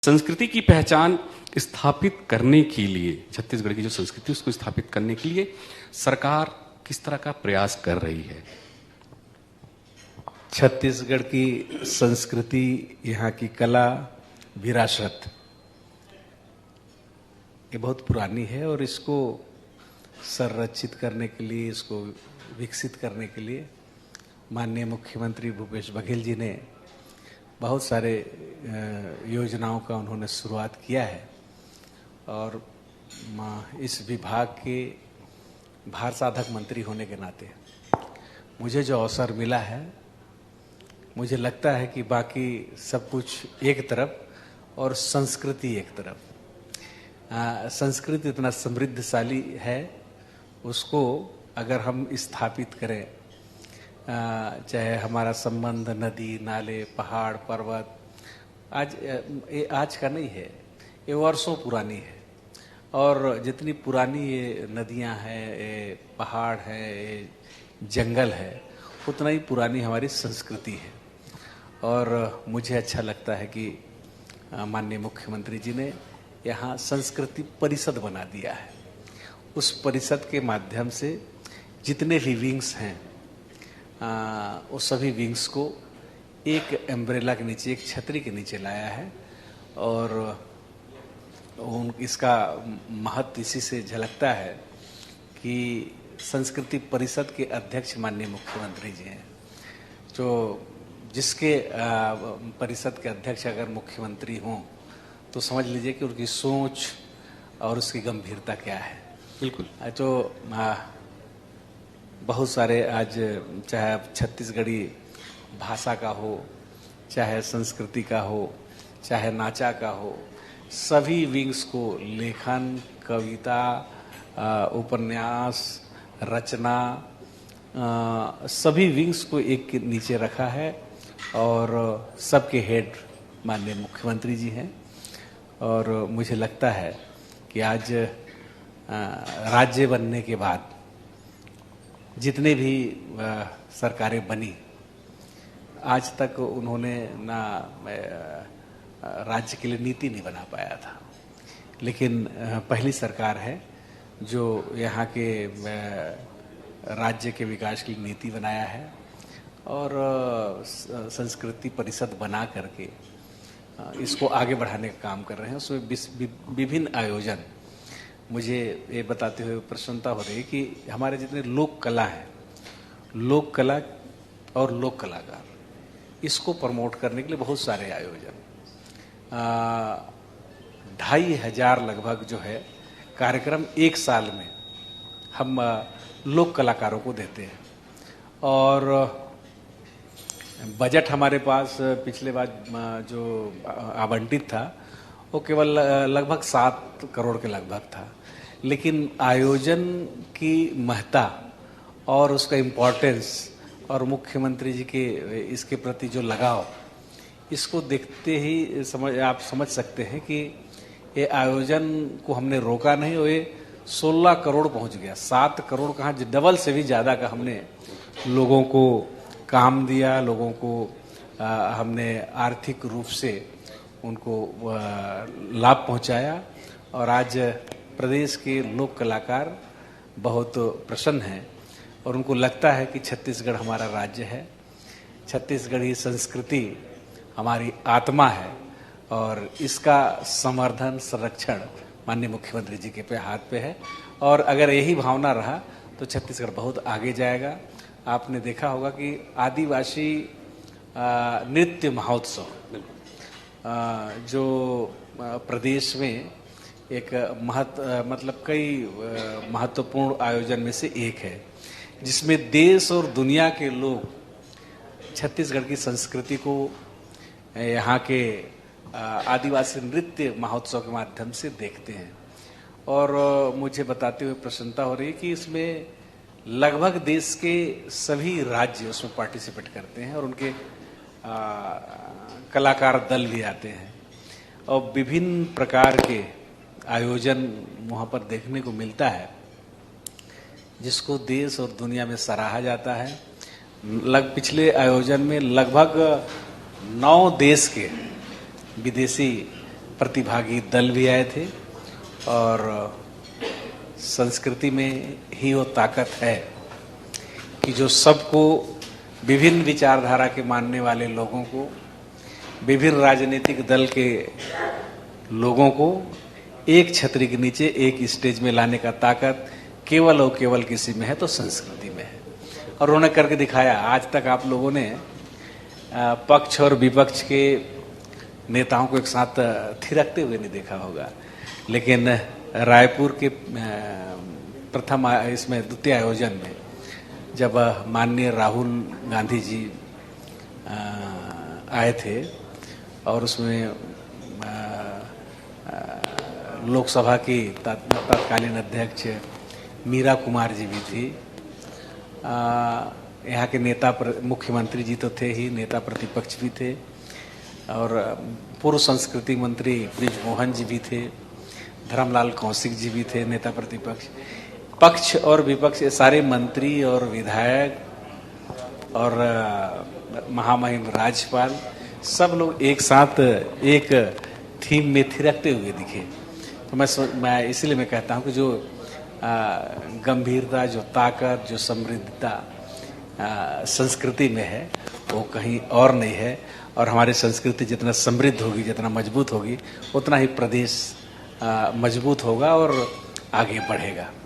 संस्कृति की पहचान स्थापित करने के लिए, छत्तीसगढ़ की जो संस्कृति उसको स्थापित करने के लिए सरकार किस तरह का प्रयास कर रही है? छत्तीसगढ़ की संस्कृति, यहाँ की कला, विरासत ये बहुत पुरानी है और इसको संरक्षित करने के लिए, इसको विकसित करने के लिए माननीय मुख्यमंत्री भूपेश बघेल जी ने बहुत सारे योजनाओं का उन्होंने शुरुआत किया है। और इस विभाग के भार साधक मंत्री होने के नाते मुझे जो अवसर मिला है, मुझे लगता है कि बाकी सब कुछ एक तरफ और संस्कृति एक तरफ। संस्कृति इतना समृद्धशाली है, उसको अगर हम स्थापित करें, चाहे हमारा संबंध नदी नाले पहाड़ पर्वत आज का नहीं है, ये वर्षों पुरानी है। और जितनी पुरानी ये नदियां हैं, ये पहाड़ है, ये जंगल है, उतना ही पुरानी हमारी संस्कृति है। और मुझे अच्छा लगता है कि माननीय मुख्यमंत्री जी ने यहाँ संस्कृति परिषद बना दिया है। उस परिषद के माध्यम से जितने भी विंग्स हैं, उस सभी विंग्स को एक एम्ब्रेला के नीचे, एक छतरी के नीचे लाया है। और इसका महत्व इसी से झलकता है कि संस्कृति परिषद के अध्यक्ष माननीय मुख्यमंत्री जी हैं। जो जिसके परिषद के अध्यक्ष अगर मुख्यमंत्री हों तो समझ लीजिए कि उनकी सोच और उसकी गंभीरता क्या है। बिल्कुल। तो बहुत सारे आज, चाहे छत्तीसगढ़ी भाषा का हो, चाहे संस्कृति का हो, चाहे नाचा का हो, सभी विंग्स को लेखन, कविता, उपन्यास, रचना, सभी विंग्स को एक के नीचे रखा है। और सबके हेड माननीय मुख्यमंत्री जी हैं। और मुझे लगता है कि आज राज्य बनने के बाद जितने भी सरकारें बनी, आज तक उन्होंने ना राज्य के लिए नीति नहीं बना पाया था। लेकिन पहली सरकार है जो यहाँ के राज्य के विकास के लिए नीति बनाया है और संस्कृति परिषद बना करके इसको आगे बढ़ाने का काम कर रहे हैं। उसमें विभिन्न आयोजन, मुझे ये बताते हुए प्रसन्नता हो रही है कि हमारे जितने लोक कला हैं, लोक कला और लोक कलाकार, इसको प्रमोट करने के लिए बहुत सारे आयोजन, 2500 लगभग जो है कार्यक्रम एक साल में हम लोक कलाकारों को देते हैं। और बजट हमारे पास पिछले बार जो आवंटित था वो केवल लगभग 7 करोड़ के लगभग था। लेकिन आयोजन की महत्ता और उसका इम्पोर्टेंस और मुख्यमंत्री जी के इसके प्रति जो लगाव, इसको देखते ही आप समझ सकते हैं कि ये आयोजन को हमने रोका नहीं और ये 16 करोड़ पहुंच गया। 7 करोड़ कहाँ, डबल से भी ज़्यादा का हमने लोगों को काम दिया, लोगों को हमने आर्थिक रूप से उनको लाभ पहुंचाया। और आज प्रदेश के लोक कलाकार बहुत प्रसन्न हैं और उनको लगता है कि छत्तीसगढ़ हमारा राज्य है, छत्तीसगढ़ी संस्कृति हमारी आत्मा है और इसका संवर्धन, संरक्षण माननीय मुख्यमंत्री जी के हाथ पे है। और अगर यही भावना रहा तो छत्तीसगढ़ बहुत आगे जाएगा। आपने देखा होगा कि आदिवासी नृत्य महोत्सव जो प्रदेश में एक मतलब कई महत्वपूर्ण आयोजन में से एक है, जिसमें देश और दुनिया के लोग छत्तीसगढ़ की संस्कृति को यहाँ के आदिवासी नृत्य महोत्सव के माध्यम से देखते हैं। और मुझे बताते हुए प्रसन्नता हो रही है कि इसमें लगभग देश के सभी राज्य उसमें पार्टिसिपेट करते हैं और उनके कलाकार दल भी आते हैं और विभिन्न प्रकार के आयोजन वहाँ पर देखने को मिलता है, जिसको देश और दुनिया में सराहा जाता है। पिछले आयोजन में लगभग 9 देश के विदेशी प्रतिभागी दल भी आए थे और संस्कृति में ही वो ताकत है कि जो सबको, विभिन्न विचारधारा के मानने वाले लोगों को, विभिन्न राजनीतिक दल के लोगों को एक छतरी के नीचे एक स्टेज में लाने का ताकत केवल और केवल किसी में है तो संस्कृति में है। और उन्होंने करके दिखाया। आज तक आप लोगों ने पक्ष और विपक्ष के नेताओं को एक साथ थिरकते हुए नहीं देखा होगा, लेकिन रायपुर के प्रथम इसमें द्वितीय आयोजन में जब माननीय राहुल गांधी जी आए थे और उसमें लोकसभा की तत्कालीन अध्यक्ष मीरा कुमार जी भी थी, यहाँ के नेता मुख्यमंत्री जी तो थे ही, नेता प्रतिपक्ष भी थे और पूर्व संस्कृति मंत्री ब्रिज मोहन जी भी थे, धर्मलाल कौशिक जी भी थे नेता प्रतिपक्ष। पक्ष और विपक्ष सारे मंत्री और विधायक और महामहिम राज्यपाल सब लोग एक साथ एक थीम में थिरकते हुए दिखे। तो मैं इसलिए मैं कहता हूँ कि जो गंभीरता, जो ताकत, जो समृद्धता संस्कृति में है वो कहीं और नहीं है। और हमारी संस्कृति जितना समृद्ध होगी, जितना मजबूत होगी, उतना ही प्रदेश मजबूत होगा और आगे बढ़ेगा।